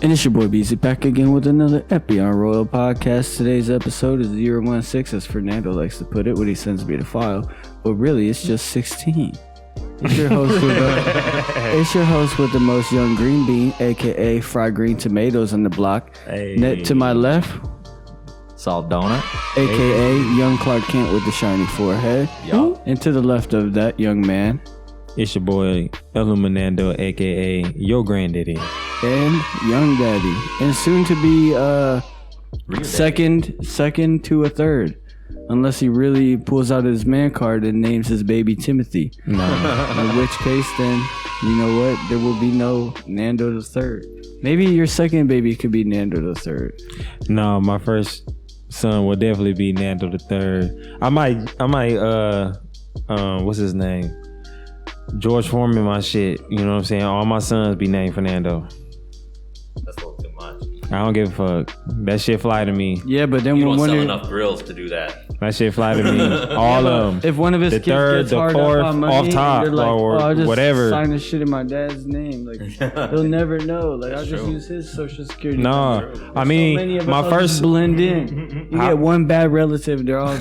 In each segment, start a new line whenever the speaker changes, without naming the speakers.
And it's your boy BZ back again with another Epyon Royal podcast. Today's episode is 016, as Fernando likes to put it when he sends me the file. But really, it's just 16. It's your host with the most young green bean, a.k.a. fried green tomatoes on the block.
Hey.
To my left,
Salt Donut,
a.k.a. young Clark Kent with the shiny forehead.
Yo.
And to the left of that young man,
it's your boy Illuminando, aka Yo Granddaddy,
and young daddy, and soon to be second to a third, unless he really pulls out his man card and names his baby Timothy.
No.
In which case, then you know what? There will be no Nando the third. Maybe your second baby could be Nando the third.
No, my first son will definitely be Nando the third. I might what's his name? George Foreman, my shit. You know what I'm saying? All my sons be named Fernando.
That's a little too much.
I don't give a fuck. That shit fly to me.
Yeah, but then
You
when
don't sell
one
enough grills to do that.
That shit fly to me. All of them.
if one of his
The
kids
third,
gets
the
hard
fourth,
up on money,
off top,
they're like,
or
I'll just
whatever.
sign this shit in my dad's name. Like he'll never know. Like I'll just use his social security.
No,
number.
I
So many
mean,
of us
my
all
first
just blend in. You get one bad relative, they're all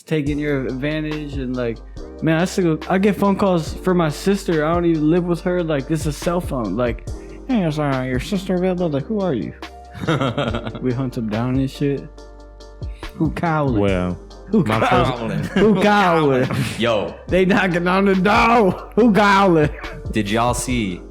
taking your advantage, and like, man, I get phone calls for my sister. I don't even live with her. Like, this is a cell phone. Like, hey, it's your sister available? Like, who are you? We hunt them down and shit. Who cowling?
well,
Who
my
cowling? Who cowling?
Yo,
They knocking on the door. Who cowling?
did y'all see?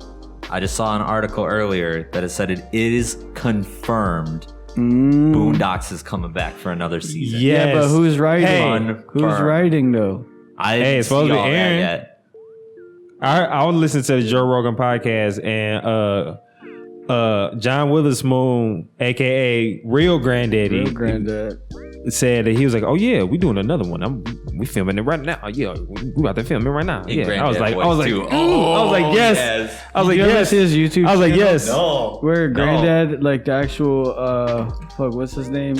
I just saw an article earlier that it said it is confirmed Boondocks is coming back for another season.
yes.
Yeah, but who's writing?
Hey,
Who's writing though?
I
Hey,
didn't
it's supposed
see
to be
all that
Aaron.
yet.
I would listen to the Joe Rogan podcast, and John Witherspoon, aka Real Granddaddy,
Real granddad.
said that he was like, "Oh yeah, we doing another one. We filming it right now. Yeah, we about to film it right now."
Hey,
Yeah, I was
Granddad
like,
voice too.
I was like, yes.
Yes.
I was like,
You ever
yes.
see his YouTube
I was like,
channel?
yes.
No.
Where granddad, like the actual, what's his name?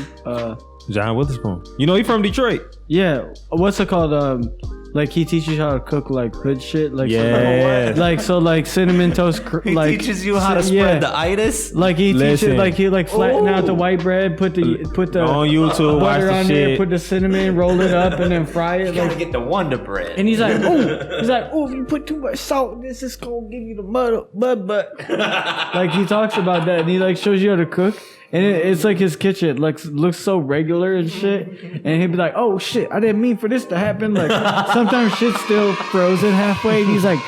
John Witherspoon. You know, he from Detroit.
Yeah, what's it called? Like he teaches you how to cook like hood shit. Like
Yeah.
like cinnamon toast.
He
like
teaches you how to spread the itis.
Like he teaches,
Listen.
like he like flatten out the white bread, put the
On YouTube, watch
butter
the
on there,
shit.
put the cinnamon, roll it up, and then fry it.
You gotta
Like,
get the Wonder Bread.
and he's like, if you put too much salt, this is gonna give you the mud. Like he talks about that, and he like shows you how to cook. And it's like his kitchen looks so regular and shit. And he'd be like, oh shit, I didn't mean for this to happen. Like sometimes shit's still frozen halfway. And he's like,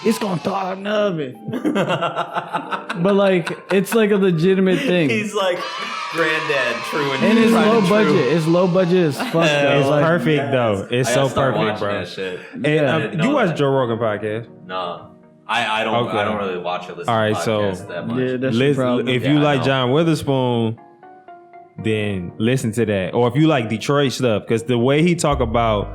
it's gonna thaw out in the oven. But like, it's like a legitimate thing.
He's like granddad, true and
And it's
tried
low
and true.
budget. It's low budget as fuck. though.
It's
Like,
perfect though. It's
I
so
gotta start
perfect,
watching
bro.
that shit.
And
Yeah.
didn't know
you watch
that.
Joe Rogan podcast?
No, I don't.
Okay.
I don't really watch it. Listen
All right,
to
so-
podcasts that much.
Yeah, that's your problem.
If
Yeah,
you
I
like
know.
John Witherspoon, then listen to that. Or if you like Detroit stuff, because the way he talk about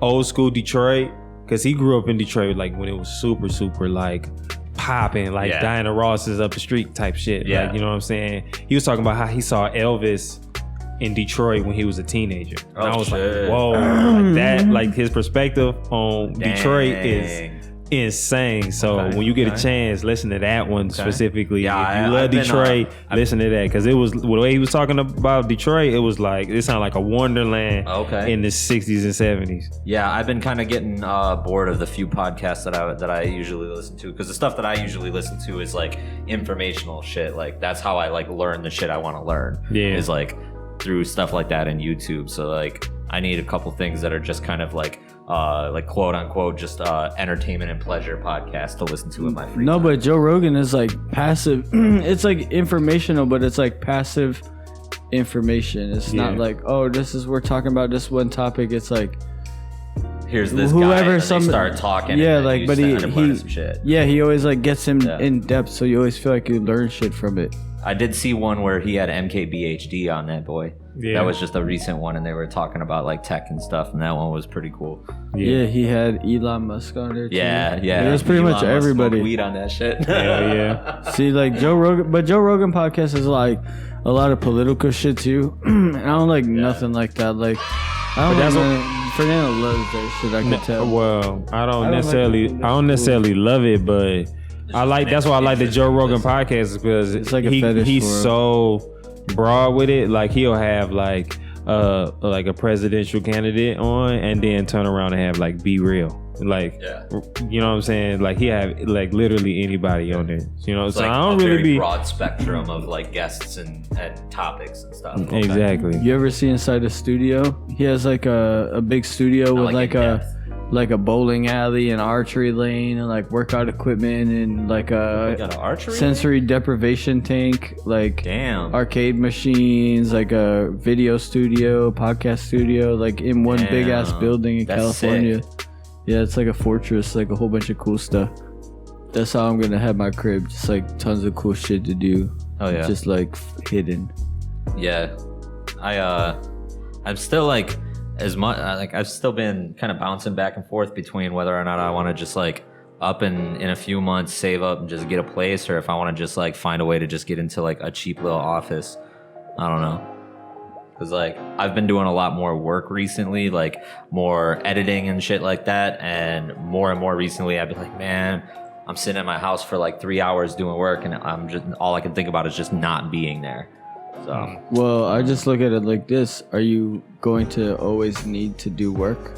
old school Detroit, because he grew up in Detroit, like when it was super, super like popping, like
Yeah.
Diana Ross is up the street type shit.
Yeah.
Like, you know what I'm saying? He was talking about how he saw Elvis in Detroit when he was a teenager. And
Oh,
I was
shit.
like, whoa, like that, like his perspective on Detroit is
Dang.
insane. So
Okay,
when you get
okay.
a chance, listen to that one specifically.
Yeah,
if you
I've
love
been,
Detroit, listen to that, because it was the way he was talking about Detroit. It was like it sounded like a wonderland
Okay.
in the 60s and 70s.
Yeah, I've been kind of getting bored of the few podcasts that I usually listen to, because the stuff that I usually listen to is like informational shit. Like that's how I like learn the shit I want to learn.
Yeah.
Is like through stuff like that in YouTube. So like I need a couple things that are just kind of like quote unquote just entertainment and pleasure podcasts to listen to in my free
No,
time.
but Joe Rogan is like passive. It's like informational, but it's like passive information. It's not
Yeah.
like, oh, we're talking about this one topic. It's like,
Here's this
whoever
guy, and
some-
they start talking.
yeah,
and then
like,
you
but
just end up learning
he
some shit.
yeah, he always like gets him
Yeah.
in depth, so you always feel like you learn shit from it.
I did see one where he had MKBHD on that boy.
Yeah.
That was just a recent one, and they were talking about like tech and stuff, and that one was pretty cool.
Yeah, he had Elon Musk on there too.
Yeah.
It was pretty
Elon
much
Musk
everybody.
smoked weed on that shit.
Hell yeah.
See, like Joe Rogan, but Joe Rogan podcast is like a lot of political shit too. And I don't like nothing like that. Like, I don't
that's
like Fernando loves that shit. I can tell.
Well, I don't
like
necessarily
it.
love it, but That's why I like the Joe Rogan podcast, because
It's like a fetish
he's
for him.
so broad with it. Like he'll have like a presidential candidate on, and then turn around and have like Be Real. Like, you know what I'm saying? Like he have like literally anybody on there. You know,
It's
so
like
I don't
a
really
very
be
broad spectrum of like guests and topics and stuff.
exactly.
You ever see inside a studio? He has like a big studio with like a bowling alley and archery lane and like workout equipment and like
Got an archery
sensory deprivation tank, like
Damn.
arcade machines, like a video studio, podcast studio, like in one big ass
Damn.
building in
That's
California. Yeah, it's like a fortress, like a whole bunch of cool stuff. That's how I'm gonna have my crib, just like tons of cool shit to do.
Oh yeah.
Just like hidden.
Yeah, I'm still like as much like I've still been kind of bouncing back and forth between whether or not I want to just like up and in a few months save up and just get a place, or if I want to just like find a way to just get into like a cheap little office. I don't know. Cause like I've been doing a lot more work recently, like more editing and shit like that, and more recently I've been like, man, I'm sitting at my house for like 3 hours doing work, and I'm just all I can think about is just not being there. So
Well, I just look at it like this. Are you going to always need to do work?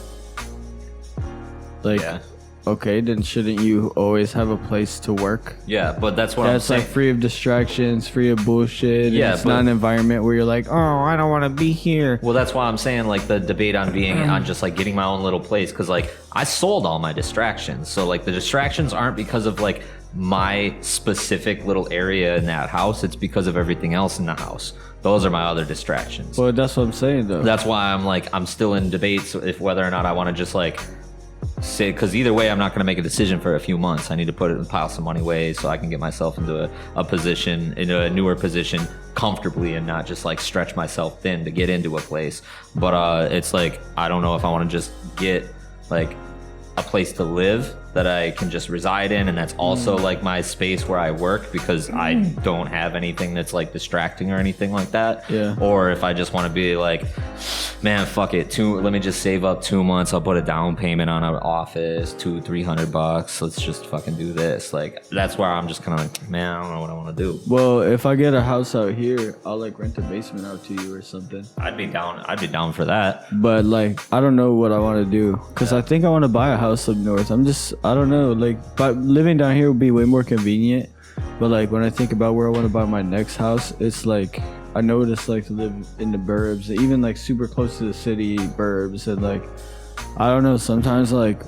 Like,
yeah,
okay, then shouldn't you always have a place to work?
yeah, but that's what
That's
I'm
like
saying.
free of distractions, free of bullshit.
Yeah,
It's
but-
not an environment where you're like, oh, I don't want to be here.
Well, that's why I'm saying like the debate on being on just like getting my own little place, because like I sold all my distractions, so like the distractions aren't because of like my specific little area in that house, it's because of everything else in the house. Those are my other distractions.
Well, that's what I'm saying, though.
That's why I'm still in debates if whether or not I want to just like say, because either way I'm not going to make a decision for a few months. I need to pile some money away so I can get myself into a newer position comfortably, and not just like stretch myself thin to get into a place. But it's like I don't know if I want to just get like a place to live that I can just reside in, and that's also like my space where I work, because I don't have anything that's like distracting or anything like that.
Yeah.
Or if I just want to be like, man, fuck it, let me just save up 2 months, I'll put a down payment on an office, $200-$300, let's just fucking do this. Like that's where I'm just kind of like, man, I don't know what I want to do.
Well, if I get a house out here, I'll like rent a basement out to you or something.
I'd be down for that.
But like, I don't know what I want to do, because I think I want to buy a house up north. I don't know, like, but living down here would be way more convenient. But like when I think about where I want to buy my next house, it's like I know what it's like to live in the burbs, even like super close to the city burbs, and like I don't know, sometimes like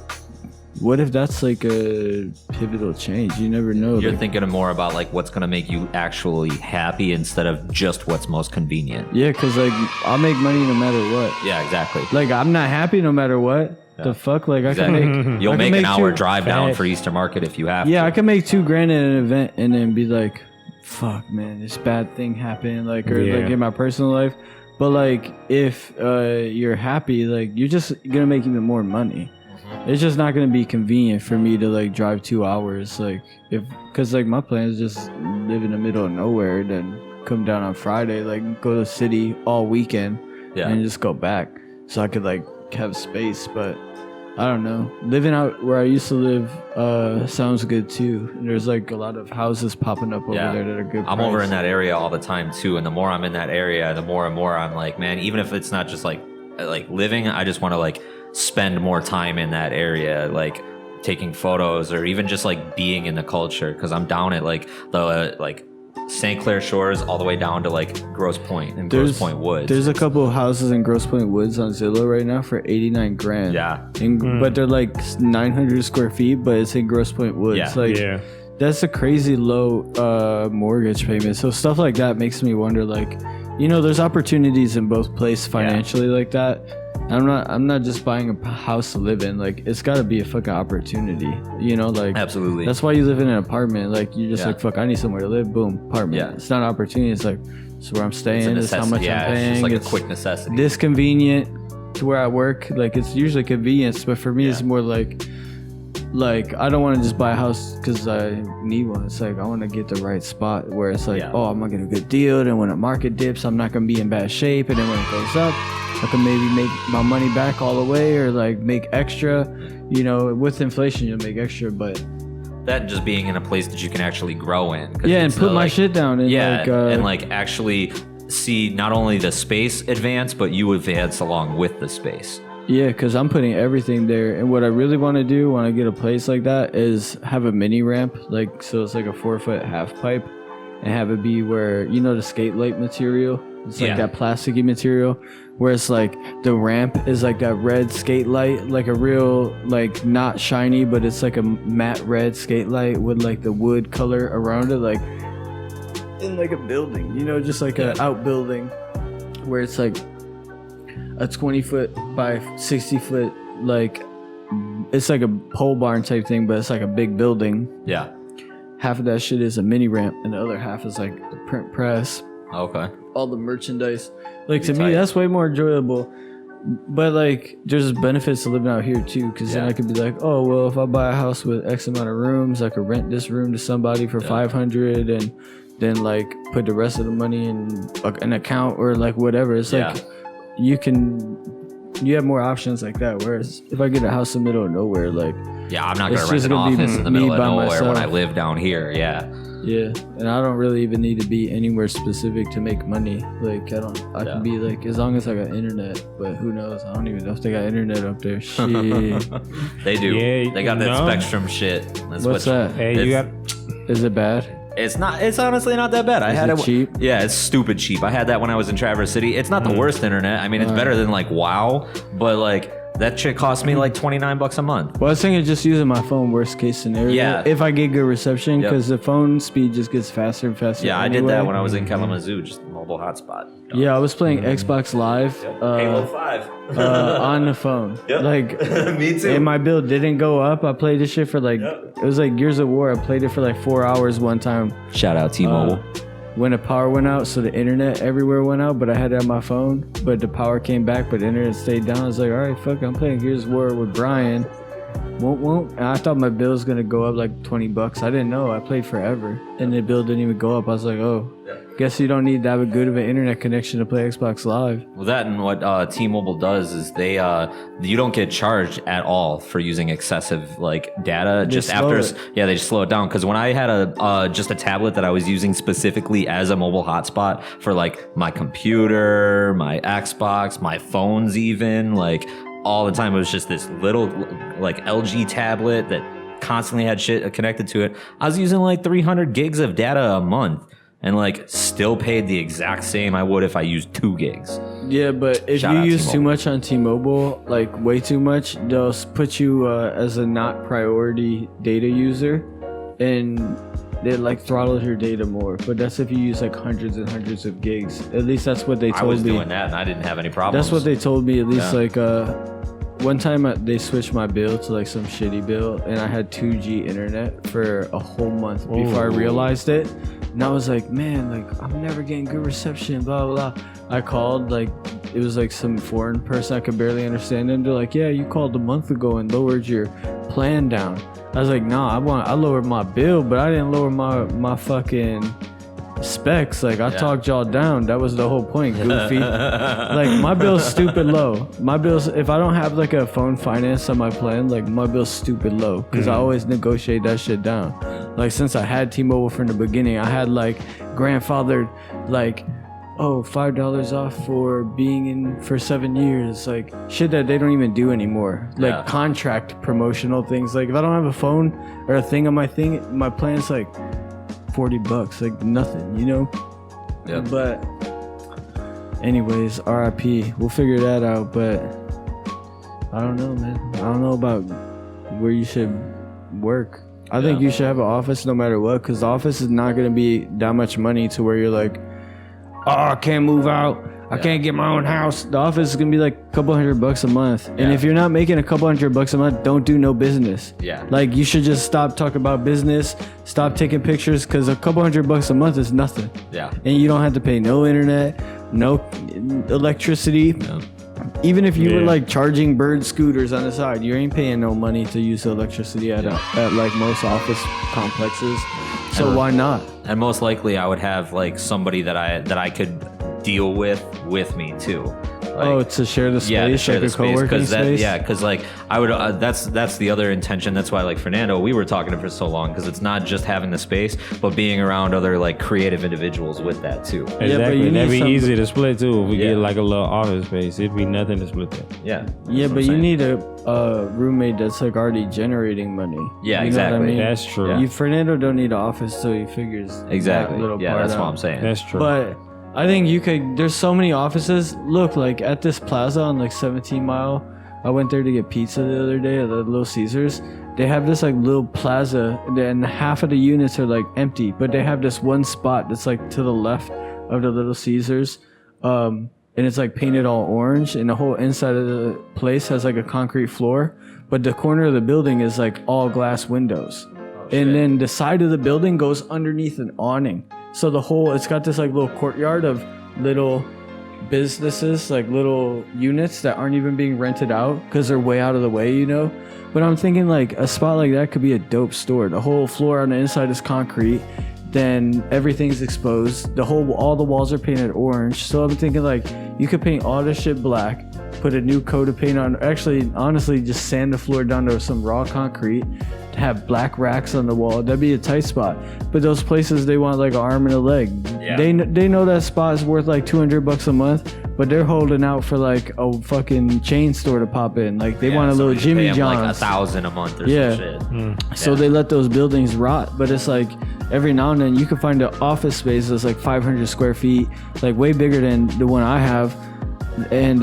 what if that's like a pivotal change? You never know.
You're
like,
thinking more about like what's gonna make you actually happy instead of just what's most convenient.
yeah, because like I'll make money no matter what.
Yeah, exactly.
Like I'm not happy no matter what. The fuck, like I can make.
You'll
I can
make an hour
two-
drive down
Facts.
for Easter Market if you have
Yeah,
to.
I can make $2,000 in an event and then be like, fuck, man, this bad thing happened, like, or
Yeah.
like in my personal life. But like, if you're happy, like, you're just gonna make even more money. It's just not gonna be convenient for me to like drive 2 hours, like, because like my plan is just live in the middle of nowhere, then come down on Friday, like go to the city all weekend,
Yeah.
and just go back, so I could like have space. But I don't know. Living out where I used to live sounds good too. There's like a lot of houses popping up over
Yeah.
there that are good.
I'm over
price.
in that area all the time too, and the more I'm in that area, the more and more I'm like, man, even if it's not just like living, I just want to like spend more time in that area, like taking photos or even just like being in the culture, because I'm down at like the like St. Clair Shores all the way down to like Grosse Pointe and Grosse Pointe Woods.
There's a couple of houses in Grosse Pointe Woods on Zillow right now for $89,000.
Yeah.
But they're like 900 square feet, but it's in Grosse Pointe Woods.
Yeah.
Like,
Yeah.
that's a crazy low mortgage payment. So stuff like that makes me wonder, like, you know, there's opportunities in both places financially like that. I'm not just buying a house to live in. Like, it's got to be a fucking opportunity, you know, like,
Absolutely.
that's why you live in an apartment. Like, you're just
Yeah.
like, fuck, I need somewhere to live. Boom, apartment.
Yeah.
It's not an opportunity. It's like, it's where I'm staying. It's how much
yeah,
I'm paying.
it's just like
It's
a quick necessity.
this convenient to where I work. Like, it's usually convenience, but for me, it's more like I don't want to just buy a house because I need one. It's like I want to get the right spot where it's like,
Yeah.
oh, I'm gonna get a good deal. Then when the market dips, I'm not gonna be in bad shape. And then when it goes up, I can maybe make my money back all the way, or like make extra. You know, with inflation, you'll make extra, but
that just being in a place that you can actually grow in. 'Cause
Yeah, and
it's
put
the,
my
like,
shit down. And
yeah,
like,
and like actually see not only the space advance, but you advance along with the space.
yeah, because I'm putting everything there. And what I really want to do when I get a place like that is have a mini ramp, like so it's like a 4-foot half pipe, and have it be where the skate light material. It's like that plasticky material, where it's like the ramp is like that red skate light, like a real like not shiny, but it's like a matte red skate light with like the wood color around it, like in like a building, just like a outbuilding, where it's like a 20-foot by 60-foot, like it's like a pole barn type thing, but it's like a big building.
Yeah.
Half of that shit is a mini ramp, and the other half is like the print press.
Okay.
All the merchandise. Like to
tight.
me, that's way more enjoyable. But like, there's benefits to living out here too, because then I could be like, oh well, if I buy a house with X amount of rooms, I could rent this room to somebody for $500, and then like put the rest of the money in an account or like whatever. It's like you have more options like that. Whereas if I get a house in the middle of nowhere, like
I'm not
it's
gonna rent
just
an
gonna be
office in the
me
middle of
by
nowhere when
myself.
I live down here. Yeah.
Yeah, and I don't really even need to be anywhere specific to make money. Like I can be like, as long as I got internet. But who knows? I don't even know if they got internet up there. Shit.
They do.
Yeah,
they got that Spectrum shit. That's
What's that?
Hey, you got.
Is it bad?
It's not. It's honestly not that bad. I had
it cheap?
Yeah, it's stupid cheap. I had that when I was in Traverse City. It's not the worst internet. I mean, it's better than like WoW, but like that shit cost me like $29 a month.
Well, I was thinking just using my phone, worst case scenario.
Yeah.
If I get good reception, because the phone speed just gets faster and faster.
Yeah, I
anyway.
did that when I was in Kalamazoo, just mobile hotspot.
Yeah, I was playing Xbox Live
Halo 5
on the phone.
Yep.
Like,
Me too.
and my bill didn't go up. I played this shit for like, it was like Gears of War. I played it for like 4 hours one time.
Shout out T-Mobile.
When the power went out, so the internet everywhere went out, but I had it on my phone, but the power came back, but the internet stayed down. I was like, all right, fuck, I'm playing Gears of War with Brian. Won't. And I thought my bill was gonna go up like $20. I didn't know. I played forever, and the bill didn't even go up. I was like, oh, guess you don't need to have a good of an internet connection to play Xbox Live.
Well, that and what T-Mobile does is they you don't get charged at all for using excessive like data.
They
just
slow
after,
it.
they just slow it down. Because when I had just a tablet that I was using specifically as a mobile hotspot for like my computer, my Xbox, my phones, even like all the time, it was just this little like LG tablet that constantly had shit connected to it. I was using like 300 gigs of data a month. And like still paid the exact same I would if I used 2 gigs.
Yeah, but if
Shout
you
out
use too
T-Mobile.
much on T-Mobile, like way too much, they'll put you as a not priority data user, and they like throttle your data more. But that's if you use like hundreds and hundreds of gigs. At least that's what they told
I was
me.
doing that and I didn't have any problems.
That's what they told me. At least
Yeah.
like one time they switched my bill to like some shitty bill, and I had 2G internet for a whole month before I realized it. And I was like, man, like I'm never getting good reception, blah blah blah. I called, like it was like some foreign person, I could barely understand them. They're like, yeah, you called a month ago and lowered your plan down. I was like, nah, I lowered my bill, but I didn't lower my fucking specs. Like I talked y'all down. That was the whole point, goofy. Like my bill's stupid low. My bill's, if I don't have like a phone finance on my plan, like my bill's stupid low, because I always negotiate that shit down. Like since I had T-Mobile from the beginning, I had like grandfathered like, oh, $5 off for being in for 7 years, like shit that they don't even do anymore. Like contract promotional things. Like if I don't have a phone or a thing on my plan's like $40, like nothing, you know?
Yeah.
But anyways, RIP. We'll figure that out, but I don't know, man. I don't know about where you should work. I think you should have an office no matter what, because the office is not going to be that much money to where you're like, oh, I can't move out. I can't get my own house. The office is going to be like a couple $100 a month. And if you're not making a couple $100 a month, don't do no business.
Yeah.
Like you should just stop talking about business, stop taking pictures, because a couple $100 a month is nothing.
Yeah.
And you don't have to pay no internet, no electricity.
Yeah.
Even if you were like charging bird scooters on the side, you ain't paying no money to use the electricity at like most office complexes. So why not?
And most likely I would have like somebody that I could deal with me too.
To share the space,
yeah, to share
like
the
a
space,
co-working space.
because like I would. That's the other intention. That's why like Fernando, we were talking to him for so long because it's not just having the space, but being around other like creative individuals with that too.
Exactly.
but you
That'd
need
be easy to split too. If we
Yeah.
get like a little office space, it'd be nothing to split that.
Yeah.
Yeah,
that's what
but
I'm
you
saying.
need a roommate that's like already generating money.
Yeah,
You know what I
exactly.
mean?
That's true.
Yeah.
You Fernando don't need an office, so he figures
Exactly.
that little
Yeah,
part
that's
out.
what I'm saying.
That's true.
But I think you could. There's so many offices. Look, like at this plaza on like 17 Mile. I went there to get pizza the other day at the Little Caesars. They have this like little plaza, and half of the units are like empty, but they have this one spot that's like to the left of the Little Caesars, and it's like painted all orange, and the whole inside of the place has like a concrete floor, but the corner of the building is like all glass windows, and then the side of the building goes underneath an awning. So the whole, it's got this like little courtyard of little businesses, like little units that aren't even being rented out because they're way out of the way, you know? But I'm thinking like a spot like that could be a dope store. The whole floor on the inside is concrete, then everything's exposed. All the walls are painted orange. So I'm thinking like you could paint all this shit black, put a new coat of paint on. Actually, honestly, just sand the floor down to some raw concrete. Have black racks on the wall. That'd be a tight spot. But those places, they want like an arm and a leg.
Yeah.
They know that spot is worth like $200 a month, but they're holding out for like a fucking chain store to pop in. Like they want a little Jimmy
Like
John's.
$1,000 a month or
Yeah.
some shit.
So they let those buildings rot. But it's like every now and then you can find an office space that's like 500 square feet, like way bigger than the one I have, and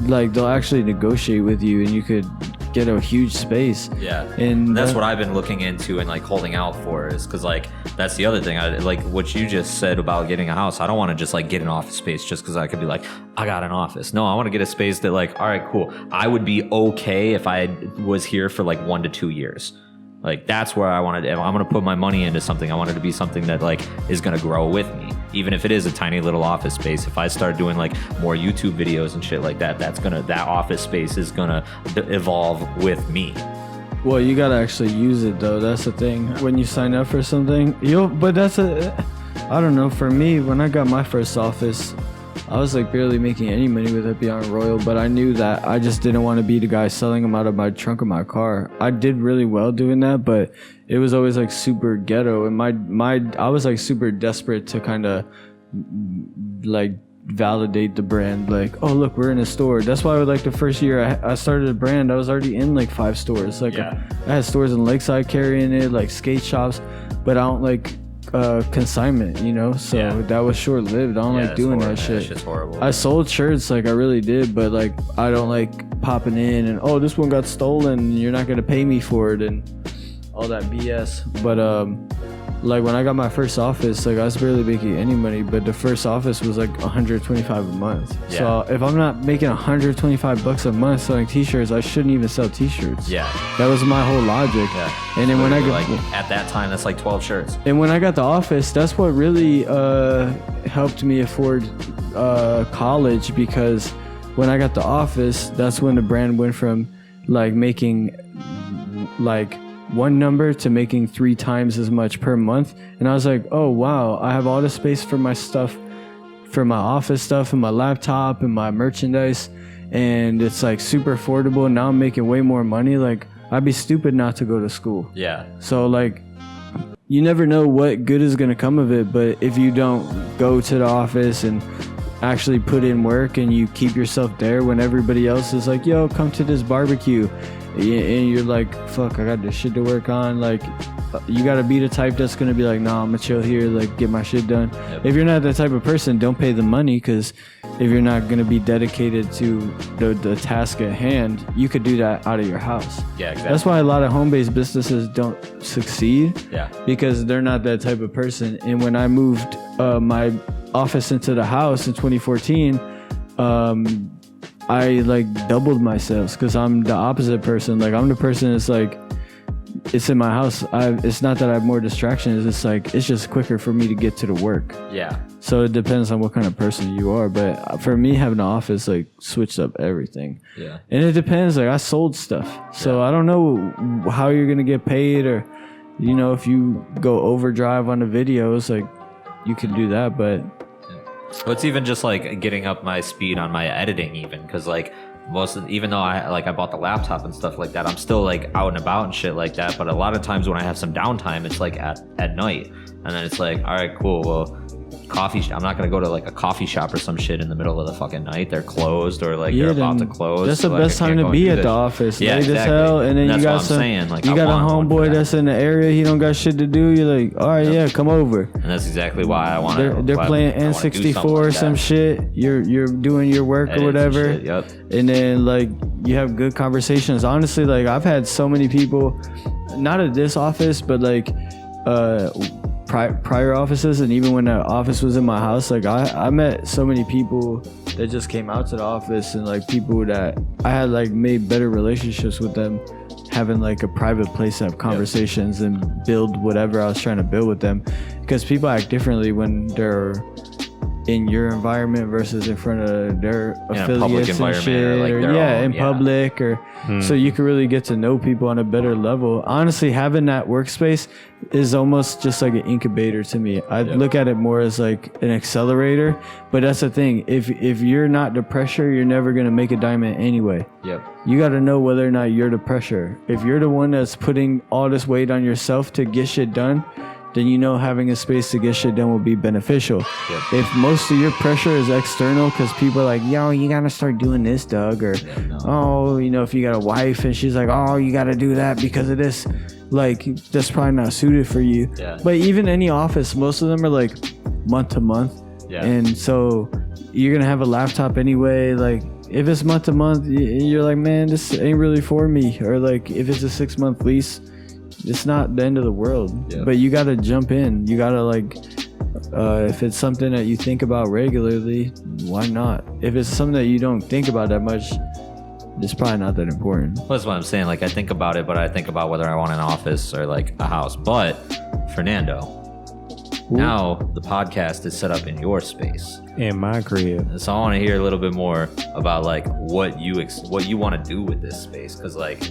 like they'll actually negotiate with you, and you could get a huge space.
Yeah,
and
that's what I've been looking into and like holding out for, is because like that's the other thing. I like what you just said about getting a house. I don't want to just like get an office space just because I could be like, I got an office. No, I want to get a space that like, all right, cool. I would be okay if I was here for like 1 to 2 years. Like that's where I wanted. If I'm gonna put my money into something, I want it to be something that like is gonna grow with me, even if it is a tiny little office space. If I start doing like more YouTube videos and shit like that, that office space is gonna evolve with me.
Well, you gotta actually use it though. That's the thing. When you sign up for something, but I don't know. For me, when I got my first office, I was like barely making any money with Epyon Royal, but I knew that I just didn't want to be the guy selling them out of my trunk of my car. I did really well doing that, but it was always like super ghetto, and I was like super desperate to kind of like validate the brand. Like, oh look, we're in a store. That's why like the first year I started a brand, I was already in like 5 stores. Like I had stores in Lakeside carrying it, like skate shops, but I don't like consignment, you know, so that was short-lived. I don't like doing that shit.
That shit's horrible.
I sold shirts, like I really did, but like I don't like popping in and, oh, this one got stolen and you're not gonna pay me for it and all that BS. But like when I got my first office, like I was barely making any money, but the first office was like $125 a month. So if I'm not making $125 a month selling t-shirts, I shouldn't even sell t-shirts. That was my whole logic. And then when I got
like at that time, that's like 12 shirts.
And when I got the office, that's what really helped me afford college, because when I got the office, that's when the brand went from like making like one number to making 3 times as much per month. And I was like, oh wow, I have all the space for my stuff, for my office stuff and my laptop and my merchandise, and it's like super affordable. And now I'm making way more money. Like I'd be stupid not to go to school. So like you never know what good is going to come of it, but if you don't go to the office and actually put in work and you keep yourself there when everybody else is like, yo, come to this barbecue, and you're like, fuck, I got this shit to work on. Like you got to be the type that's going to be like, nah, I'm gonna chill here, like get my shit done. If you're not that type of person, don't pay the money, because if you're not going to be dedicated to the task at hand, you could do that out of your house. That's why a lot of home-based businesses don't succeed, because they're not that type of person. And when I moved my office into the house in 2014, I like doubled my sales, because I'm the opposite person. Like I'm the person that's like, it's in my house. It's not that I have more distractions. It's like, it's just quicker for me to get to the work. So it depends on what kind of person you are. But for me, having an office like switched up everything. And it depends. Like I sold stuff, so I don't know how you're gonna get paid, or if you go overdrive on the videos, like you can do that. But
Well, it's even just like getting up my speed on my editing, even because like even though I bought the laptop and stuff like that, I'm still like out and about and shit like that. But a lot of times when I have some downtime, it's like at night, and then it's like, all right, cool. Well, I'm not gonna go to like a coffee shop or some shit in the middle of the fucking night. They're closed or like they're about to close.
That's
so,
the
like,
best time to be at the office.
Yeah,
late
exactly.
as hell, and then
That's
you got
what I'm saying. Like,
you got a homeboy that's in the area. He don't got shit to do. You're like, all right, yeah, come over.
And that's exactly why I want to.
They're playing N64 or some shit. You're doing your work or whatever.
Shit, yep.
And then like you have good conversations. Honestly, like I've had so many people, not at this office, but like prior offices, and even when the office was in my house, like I met so many people that just came out to the office, and like people that I had like made better relationships with them, having like a private place to have conversations and build whatever I was trying to build with them, because people act differently when they're in your environment versus in front of their affiliates and shit,
or like
in public, or so you can really get to know people on a better level. Honestly, having that workspace is almost just like an incubator to me. I look at it more as like an accelerator, but that's the thing. If you're not the pressure, you're never gonna make a diamond anyway.
Yep.
You got to know whether or not you're the pressure. If you're the one that's putting all this weight on yourself to get shit done, then you know having a space to get shit done will be beneficial. Yep. If most of your pressure is external because people are like, yo, you gotta start doing this, Doug, or oh, you know, if you got a wife and she's like, oh, you gotta do that because of this, like that's probably not suited for you. Yeah. But even any office, most of them are like month to month. Yeah. And so you're gonna have a laptop anyway. Like if it's month to month, you're like, man, this ain't really for me. Or like if it's a 6-month lease, it's not the end of the world. But you gotta jump in. You gotta like if it's something that you think about regularly, why not? If it's something that you don't think about that much, it's probably not that important.
Well, that's what I'm saying. Like I think about it, but I think about whether I want an office or like a house. But Fernando, now the podcast is set up in your space,
in my crib.
So I want to hear a little bit more about like what you want to do with this space, because like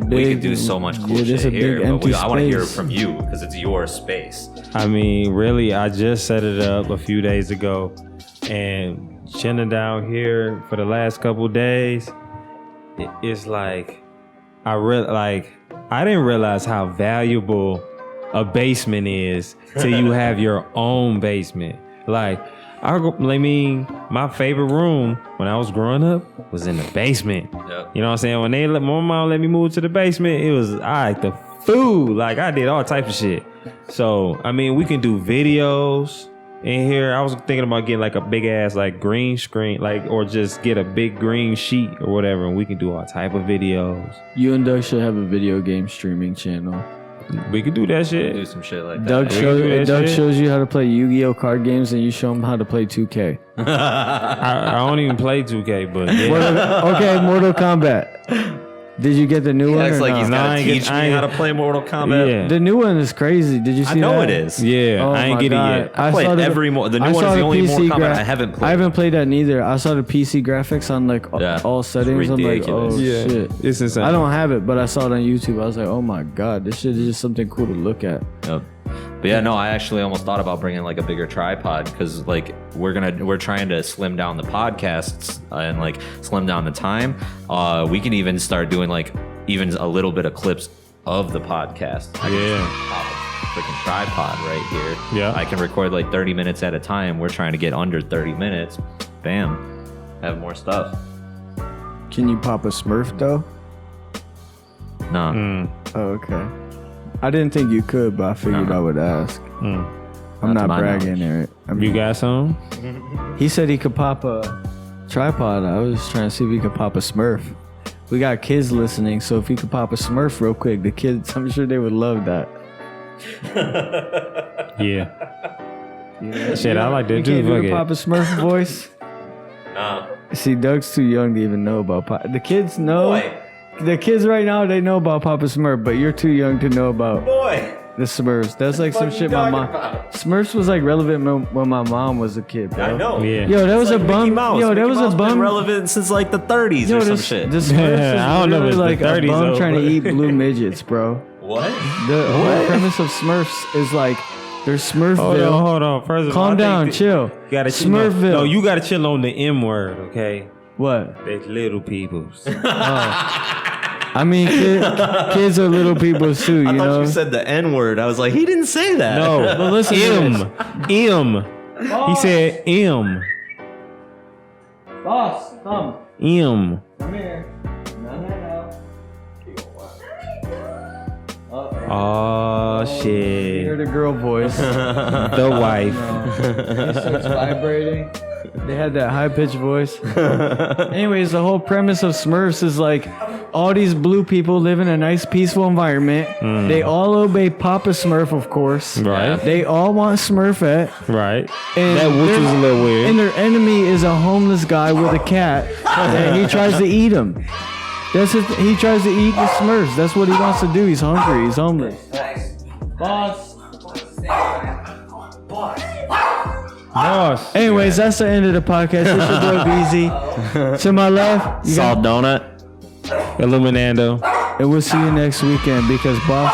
we can do so much cool shit here, but I want to hear it from you because it's your space.
I mean, really, I just set it up a few days ago, and chilling down here for the last couple days. It's like I didn't realize how valuable a basement is till you have your own basement. Like my favorite room when I was growing up was in the basement. Yep. You know what I'm saying? When my mom let me move to the basement, it was the food. Like I did all types of shit. So I mean, we can do videos in here. I was thinking about getting like a big ass like green screen, like, or just get a big green sheet or whatever, and we can do all type of videos.
You and Doug should have a video game streaming channel.
We could do that shit.
Do some shit like that.
Doug shows you how to play Yu-Gi-Oh card games, and you show him how to play 2K.
I don't even play 2K, but yeah.
Okay, Mortal Kombat. Did you get the new one?
It's like he's gotta teach me how to play Mortal Kombat.
Yeah. The new one is crazy. Did you see that?
I know it is.
Yeah, I ain't get it yet.
I played every the new one is the only Mortal Kombat I haven't played.
I haven't played that neither. I saw the PC graphics on like all settings. I'm like, oh shit,
it's insane.
I don't have it, but I saw it on YouTube. I was like, oh my god, this shit is just something cool to look at.
Yep. But yeah, no, I actually almost thought about bringing like a bigger tripod, because like we're trying to slim down the podcasts and like slim down the time. We can even start doing like even a little bit of clips of the podcast. I can pop a freaking tripod right here. Yeah, I can record like 30 minutes at a time. We're trying to get under 30 minutes. Bam, have more stuff.
Can you pop a Smurf though?
No.
Oh, okay. I didn't think you could, but I figured I would ask. I'm not bragging, Eric.
You got some?
He said he could pop a tripod. I was trying to see if he could pop a Smurf. We got kids listening, so if he could pop a Smurf real quick, the kids, I'm sure they would love that.
Yeah. Shit, I like that too.
You can't pop a Smurf voice?
No.
See, Doug's too young to even know about pop. The kids know. The kids right now, they know about Papa Smurf, but you're too young to know about the Smurfs. That's like some shit my mom. Smurfs was like relevant when my mom was a kid, bro.
I know.
Yeah.
Yo, that was a bum. Yo, that was a bum.
Been relevant since like the 30s or some shit.
The Smurfs
I don't know if it's
like
the 30s
a bum
though,
trying to eat blue midgets, bro.
What?
The whole premise of Smurfs is like There's Smurfville.
Hold on. First of all,
Calm
I
down,
think
chill.
You gotta chill.
Smurfville.
No, you gotta chill on the M word, okay?
What?
There's little peoples.
I mean, kids are little people too,
I
you
thought
know?
you said the N word. I was like, he didn't say that.
No,
But listen to
M. He said M.
Boss, come.
M.
Come here. No.
Oh
You
shit.
heard a girl voice.
The wife.
It starts vibrating. They had that high-pitched voice. Anyways, the whole premise of Smurfs is like all these blue people live in a nice, peaceful environment. They all obey Papa Smurf, of course.
Right.
They all want Smurfette.
Right.
And
That which was a little weird.
And their enemy is a homeless guy with a cat, and he tries to eat him. He tries to eat the Smurfs. That's what he wants to do. He's hungry. He's homeless. Boss.
Boss.
Anyways, that's the end of the podcast. It's your boy Beezy. To my left, you
Salt donut.
Illuminando.
and we'll see you next weekend because Boss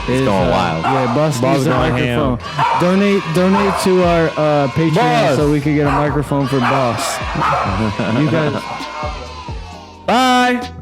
is
going wild.
Yeah, Boss needs a
going
microphone. Donate to our Patreon
Boss.
so we can get a microphone for Boss. You guys. Bye.